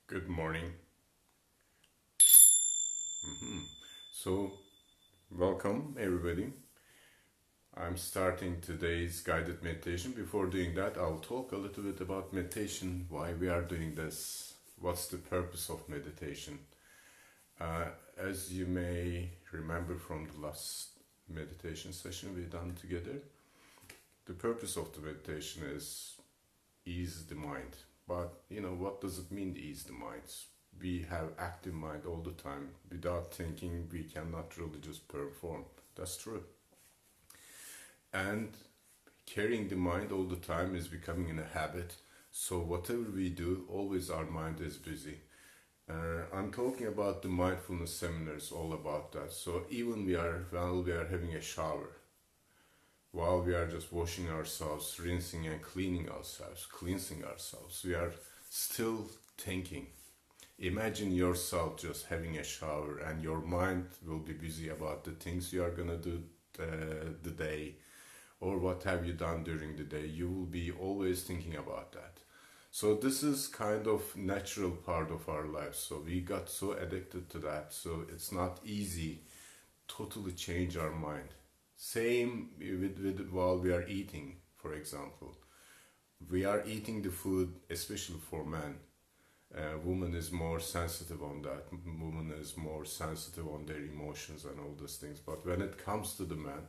Good morning. So, welcome everybody. I'm starting today's guided meditation. Before doing that, I'll talk a little bit about meditation, why we are doing this, what's the purpose of meditation. Uh, as you may remember from the last meditation session we done together, the purpose of the meditation is ease the mind. But what does it mean, ease the mind? We have active mind all the time. Without thinking, we cannot really just perform. That's true. And carrying the mind all the time is becoming a habit. So whatever we do, always our mind is busy. I'm talking about the mindfulness seminars, all about that. So even while we are having a shower, while we are just washing ourselves, rinsing and cleaning ourselves, cleansing ourselves, we are still thinking. Imagine yourself just having a shower and your mind will be busy about the things you are going to do the day, or what have you done during the day. You will be always thinking about that. So this is kind of natural part of our lives. So we got so addicted to that. So it's not easy totally change our mind. Same with while we are eating, for example. We are eating the food, especially for men. Woman is more sensitive on that. Woman is more sensitive on their emotions and all those things. But when it comes to the man,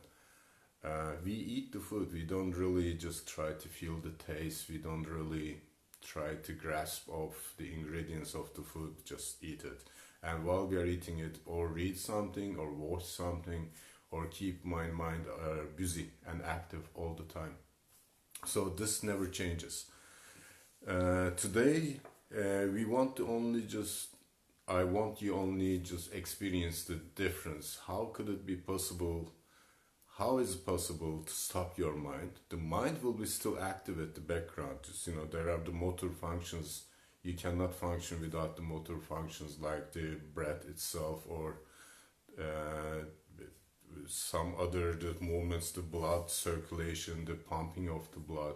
we eat the food. We don't really just try to feel the taste. We don't really try to grasp of the ingredients of the food. Just eat it. And while we are eating it, or read something, or watch something, or keep my mind busy and active all the time. So this never changes. Today, we want to only just, I want you only just experience the difference. How could it be possible? How is it possible to stop your mind? The mind will be still active at the background. Just, there are the motor functions. You cannot function without the motor functions like the breath itself, or some other the movements, the blood circulation, the pumping of the blood,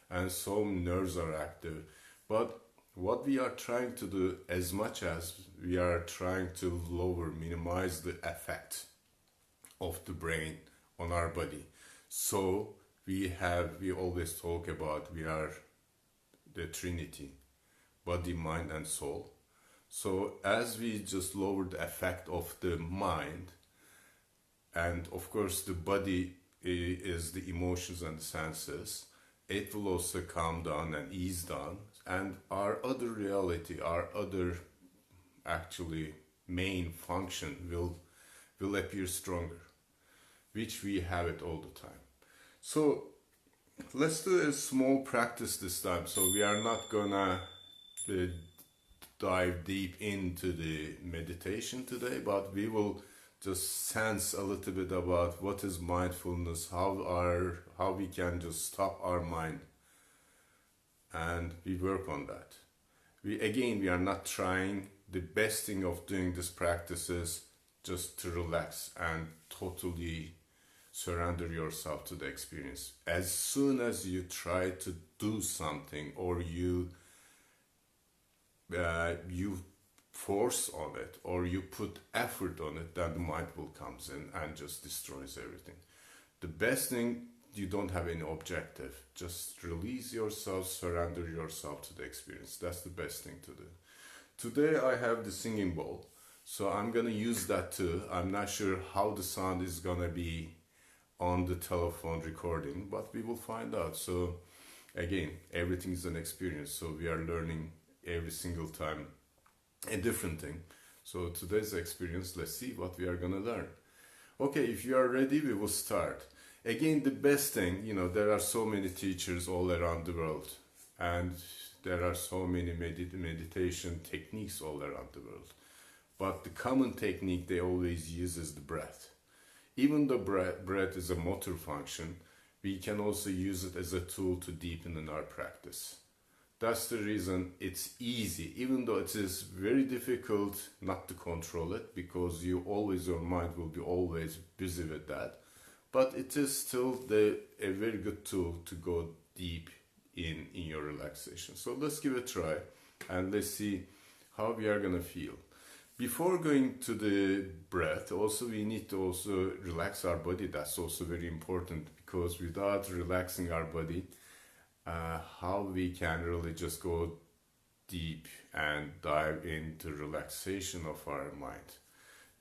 and some nerves are active. But what we are trying to do, as much as we are trying to minimize the effect of the brain on our body. So we always talk about we are the Trinity, body, mind, and soul. So as we just lower the effect of the mind, and of course the body is the emotions and the senses, it will also calm down and ease down, and our other reality, our other actually main function will appear stronger, which we have it all the time. So let's do a small practice this time. So we are not gonna dive deep into the meditation today, but we will just sense a little bit about what is mindfulness, how we can just stop our mind, and we work on that. We are not trying. The best thing of doing this practice is just to relax and totally surrender yourself to the experience. As soon as you try to do something, or you force on it, or you put effort on it, then the mind will comes in and just destroys everything. The best thing, you don't have any objective. Just release yourself, surrender yourself to the experience. That's the best thing to do. Today I have the singing bowl, so I'm gonna use that too. I'm not sure how the sound is gonna be on the telephone recording, but we will find out. So again, everything is an experience, so we are learning every single time a different thing. So today's experience, let's see what we are gonna learn. Okay, if you are ready, we will start. Again, the best thing, there are so many teachers all around the world, and there are so many meditation techniques all around the world. But the common technique they always use is the breath. Even though breath is a motor function, we can also use it as a tool to deepen in our practice. That's the reason it's easy, even though it is very difficult not to control it, because your mind will be always busy with that. But it is still a very good tool to go deep in your relaxation. So let's give it a try, and let's see how we are gonna feel. Before going to the breath, also we need to also relax our body. That's also very important, because without relaxing our body, how we can really just go deep and dive into relaxation of our mind.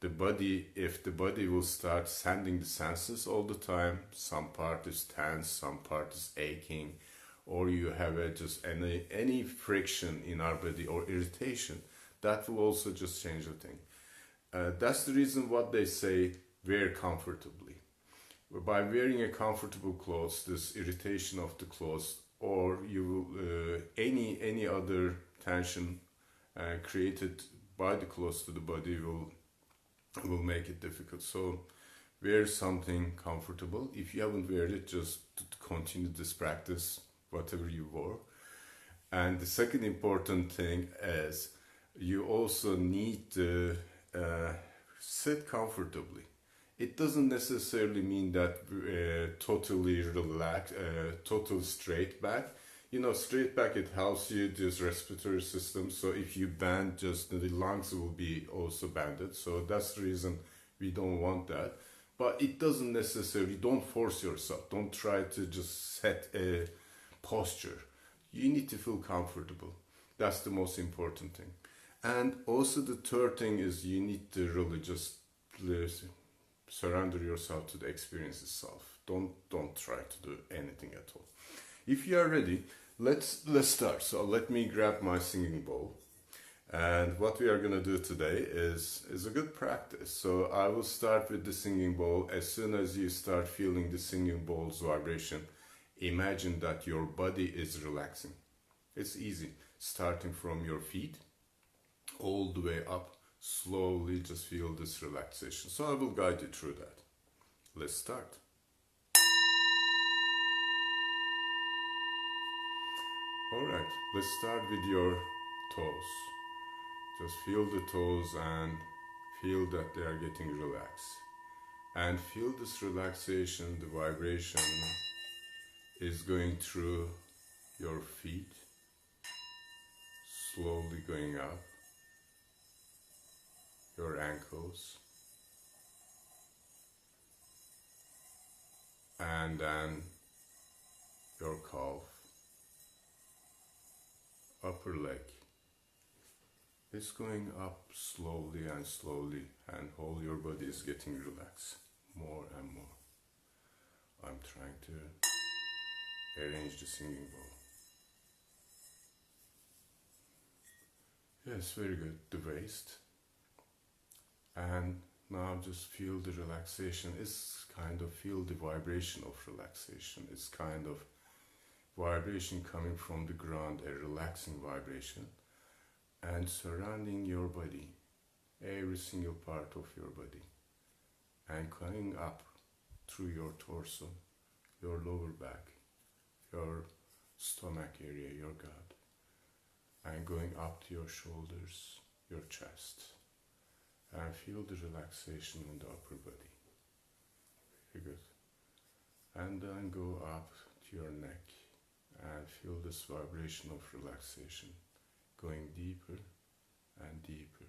The body, if the body will start sending the senses all the time, some part is tense, some part is aching, or you have just any friction in our body or irritation, that will also just change the thing. That's the reason what they say, wear comfortably. By wearing a comfortable clothes, this irritation of the clothes, or you will any other tension created by the clothes to the body will make it difficult. So wear something comfortable. If you haven't wear it, just continue this practice, whatever you wore. And the second important thing is you also need to sit comfortably. It doesn't necessarily mean that totally relaxed, total straight back. Straight back, it helps you this respiratory system. So if you bend, just the lungs will be also bended. So that's the reason we don't want that. But it doesn't necessarily, don't force yourself. Don't try to just set a posture. You need to feel comfortable. That's the most important thing. And also the third thing is you need to really just surrender yourself to the experience itself. Don't try to do anything at all. If you are ready, let's start. So let me grab my singing bowl. And what we are gonna do today is a good practice. So I will start with the singing bowl. As soon as you start feeling the singing bowl's vibration, imagine that your body is relaxing. It's easy. Starting from your feet all the way up, slowly just feel this relaxation. So I will guide you through that. Let's start. Alright, let's start with your toes. Just feel the toes and feel that they are getting relaxed. And feel this relaxation, the vibration is going through your feet, slowly going up, your ankles, and then your calf, upper leg. It's going up slowly and slowly, and whole your body is getting relaxed more and more. I'm trying to arrange the singing bowl. Yes, very good. The waist. And now just feel the relaxation. It's kind of feel the vibration of relaxation. It's kind of vibration coming from the ground, a relaxing vibration, and surrounding your body, every single part of your body, and coming up through your torso, your lower back, your stomach area, your gut, and going up to your shoulders, your chest, and feel the relaxation in the upper body. Very good. And then go up to your neck and feel this vibration of relaxation going deeper and deeper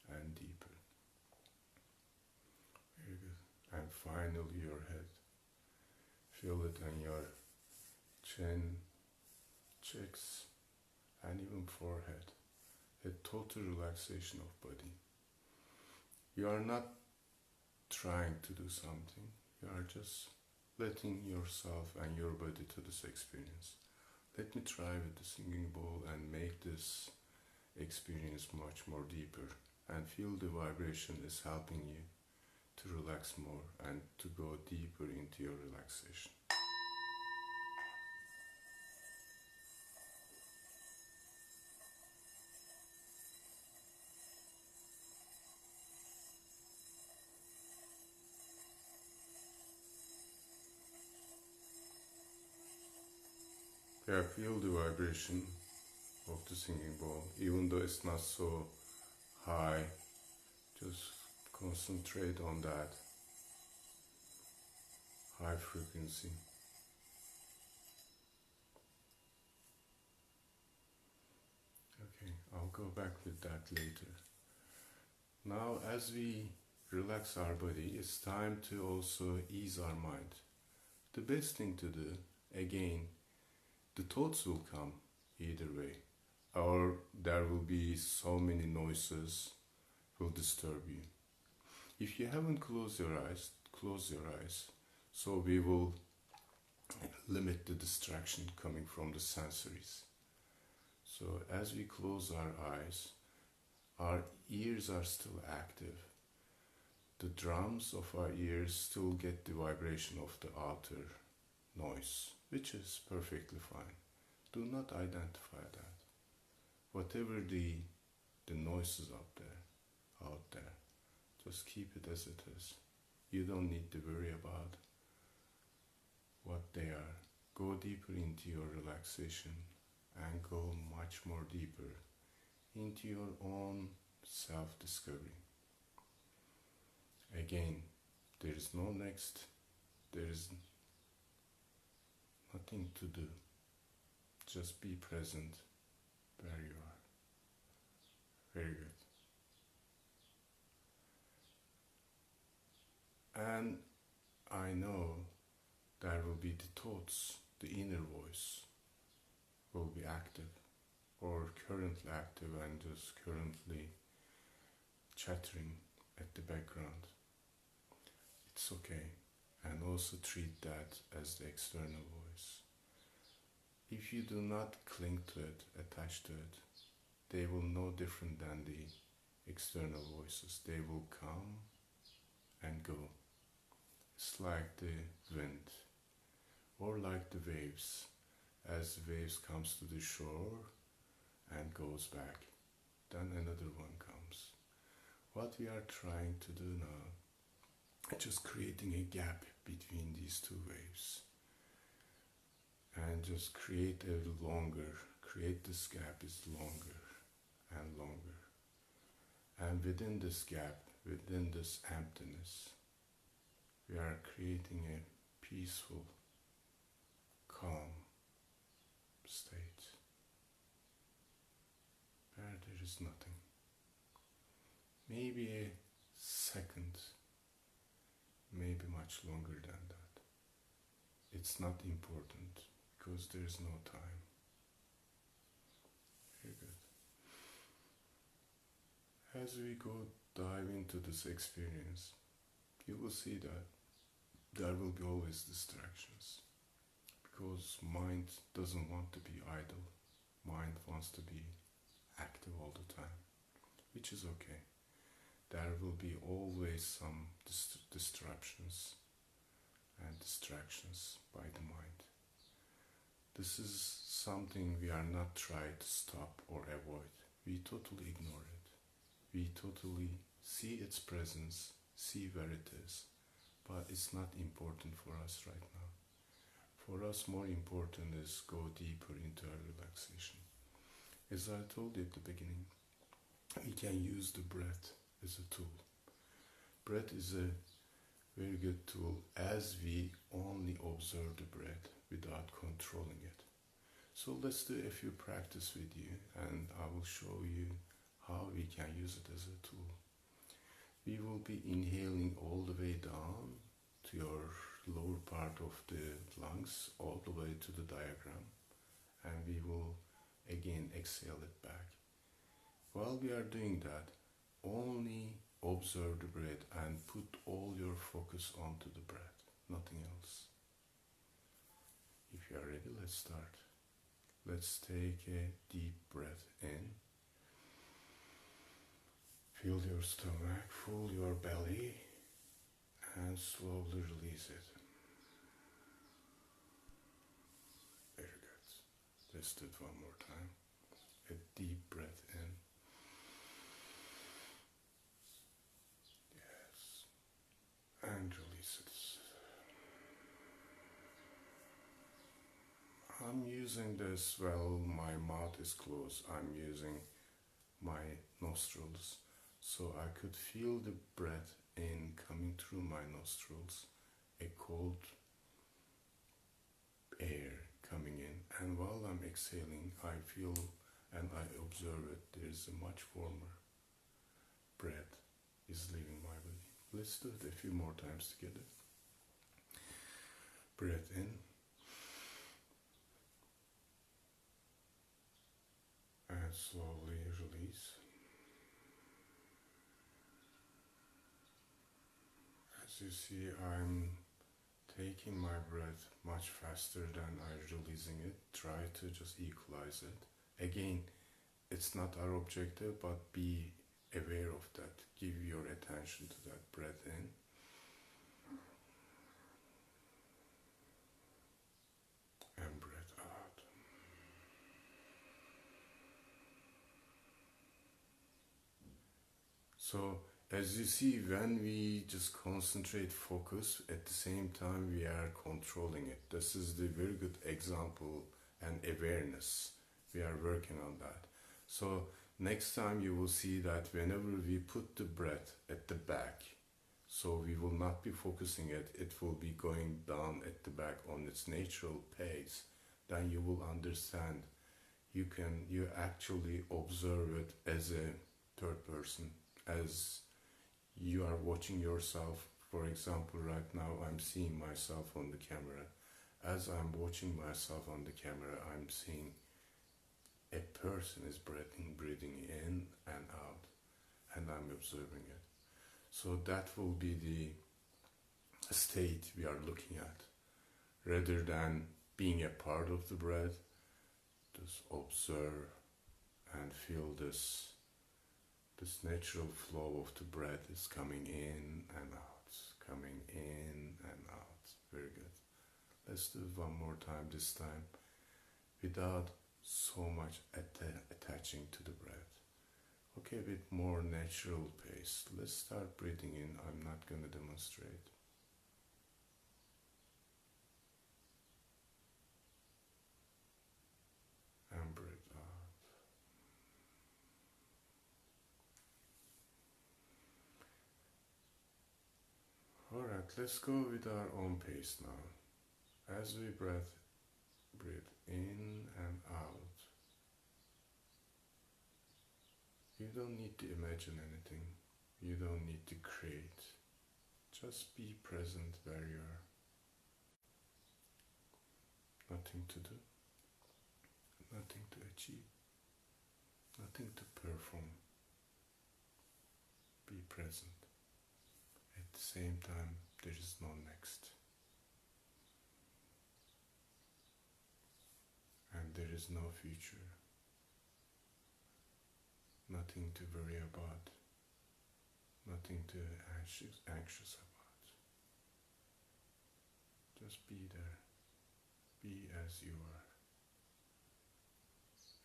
and deeper. Very good. And finally your head. Feel it on your chin, cheeks, and even forehead. A total relaxation of body. You are not trying to do something. You are just letting yourself and your body to this experience. Let me try with the singing bowl and make this experience much more deeper, and feel the vibration is helping you to relax more and to go deeper into your relaxation. Yeah, feel the vibration of the singing bowl, even though it's not so high. Just concentrate on that high frequency. Okay. Okay, I'll go back with that later. Now, as we relax our body, it's time to also ease our mind. The best thing to do, again, the thoughts will come either way, or there will be so many noises will disturb you. If you haven't closed your eyes, close your eyes. So we will limit the distraction coming from the sensories. So as we close our eyes, our ears are still active. The drums of our ears still get the vibration of the outer noise, which is perfectly fine. Do not identify that. Whatever the noise is out there, just keep it as it is. You don't need to worry about what they are. Go deeper into your relaxation and go much more deeper into your own self-discovery. Again, there is no next, there is nothing to do. Just be present where you are. Very good. And I know there will be the thoughts, the inner voice will be active or currently active and just currently chattering at the background. It's okay. And also treat that as the external voice. If you do not cling to it, attach to it, they will no different than the external voices. They will come and go. It's like the wind or like the waves. As the waves comes to the shore and goes back, then another one comes. What we are trying to do now, just creating a gap between these two waves and just create this gap is longer and longer. And within this gap, within this emptiness, we are creating a peaceful, calm state where there is nothing. Maybe a second, maybe much longer than that. It's not important because there's no time. Very good. As we go dive into this experience, you will see that there will be always distractions because mind doesn't want to be idle. Mind wants to be active all the time, which is okay. There will be always some disruptions and distractions by the mind. This is something we are not trying to stop or avoid. We totally ignore it. We totally see its presence, see where it is, but it's not important for us right now. For us, more important is go deeper into our relaxation. As I told you at the beginning, we can use the breath as a tool. Breath is a very good tool as we only observe the breath without controlling it. So let's do a few practice with you and I will show you how we can use it as a tool. We will be inhaling all the way down to your lower part of the lungs, all the way to the diaphragm, and we will again exhale it back. While we are doing that, only observe the breath and put all your focus onto the breath, nothing else. If you are ready, let's start. Let's take a deep breath in. Fill your stomach, fill your belly, and slowly release it. Very good. Let's do it one more time. A deep breath in. Yes. And release it. I'm using this while my mouth is closed. I'm using my nostrils so I could feel the breath in coming through my nostrils, a cold air coming in, and while I'm exhaling I feel and I observe it, there is a much warmer breath is leaving my body. Let's do it a few more times together. Breath in and slowly release. As you see, I'm taking my breath much faster than I'm releasing it. Try to just equalize it. Again, it's not our objective, but be aware of that. Give your attention to that breath in. And breath out. So, as you see, when we just concentrate, focus, at the same time we are controlling it. This is the very good example and awareness. We are working on that. So, next time you will see that whenever we put the breath at the back, so we will not be focusing it, it will be going down at the back on its natural pace, then you will understand. You actually observe it as a third person, as you are watching yourself. For example, right now I'm seeing myself on the camera. As I'm watching myself on the camera, I'm seeing a person is breathing in and out, and I'm observing it. So that will be the state we are looking at. Rather than being a part of the breath, just observe and feel this natural flow of the breath is coming in and out, coming in and out. Very good. Let's do it one more time, this time without so much attaching to the breath. Okay, a bit more natural pace. Let's start breathing in. I'm not going to demonstrate. And breathe out. Alright, let's go with our own pace now. As we breathe in and out. You don't need to imagine anything. You don't need to create. Just be present where you are. Nothing to do. Nothing to achieve. Nothing to perform. Be present. At the same time, there is no next. And there is no future. Nothing to worry about. Nothing to anxious about. Just be there. Be as you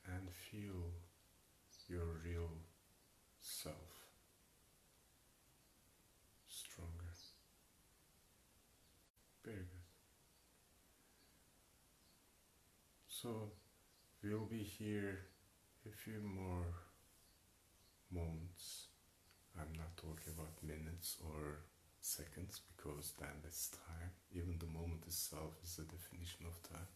are. And feel your real self stronger. Very good. So we'll be here a few more moments. I'm not talking about minutes or seconds, because then it's time. Even the moment itself is a definition of time.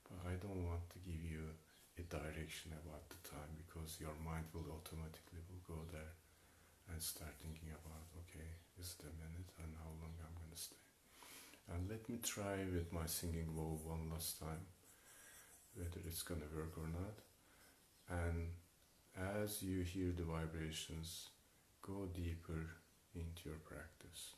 But I don't want to give you a direction about the time, because your mind will automatically go there and start thinking about, okay, is it a minute and how long I'm going to stay. And let me try with my singing bowl one last time, whether it's going to work or not. And as you hear the vibrations, go deeper into your practice.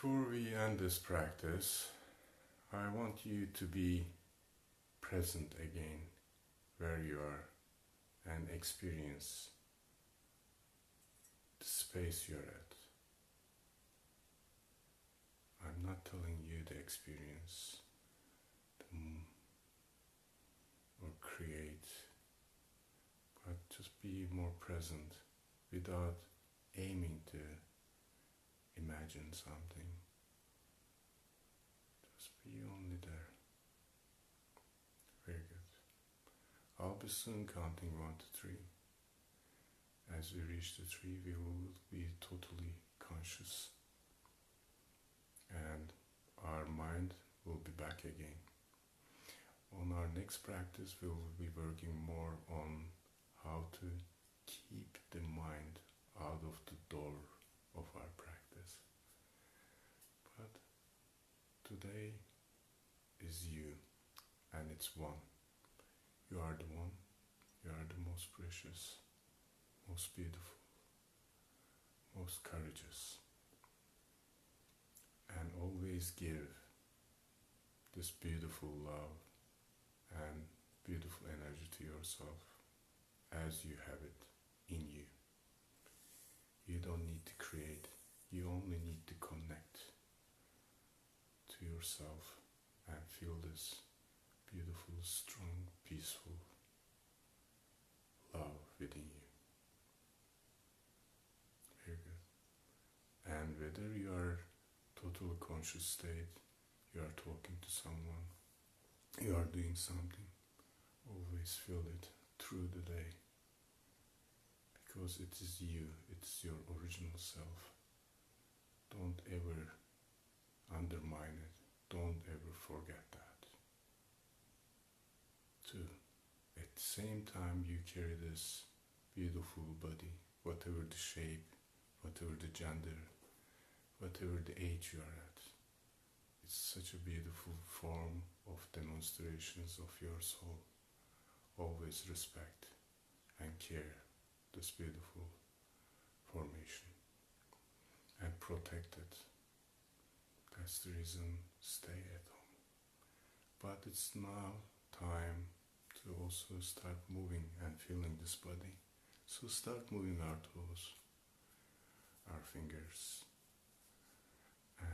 Before we end this practice, I want you to be present again where you are and experience the space you're at. I'm not telling you the experience or create, but just be more present without aiming to imagine something. Just be only there. Very good. I'll be soon counting 1 to 3. As we reach the 3, we will be totally conscious and our mind will be back again. On our next practice, we will be working more on how to keep the mind out of the door of our practice. But today is you, and it's one. You are the one, you are the most precious, most beautiful, most courageous, and always give this beautiful love and beautiful energy to yourself as you have it in you. You don't need to create, you only need to connect to yourself and feel this beautiful, strong, peaceful love within you. Very good. And whether you are total conscious state, you are talking to someone, you are doing something, always feel it through the day, because it is you, it's your original self. Don't ever undermine it, don't ever forget that. 2, at the same time you carry this beautiful body, whatever the shape, whatever the gender, whatever the age you are at. It's such a beautiful form of demonstrations of your soul. Always respect and care this beautiful formation and protect it. That's the reason stay at home. But it's now time to also start moving and feeling this body. So start moving our toes, our fingers,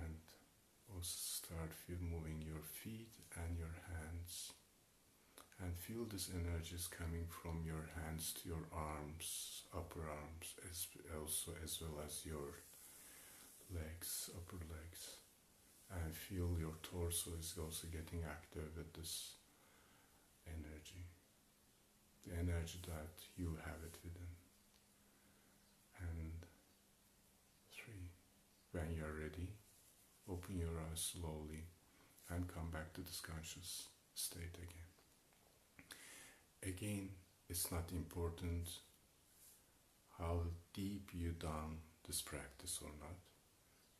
and also start moving your feet and your hands, and feel this energy is coming from your hands to your arms, upper arms, as well as your legs, upper legs, and feel your torso is also getting active with this energy, the energy that you have it within. And 3, when you are ready, open your eyes slowly and come back to this conscious state again. Again, it's not important how deep you done this practice or not.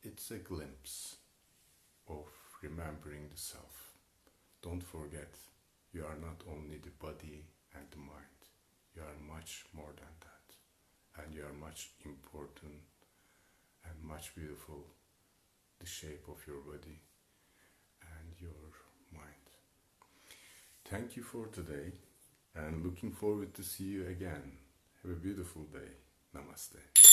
It's a glimpse of remembering the self. Don't forget, you are not only the body and the mind. You are much more than that. And you are much important and much beautiful, the shape of your body and your mind. Thank you for today, and looking forward to see you again. Have a beautiful day. Namaste.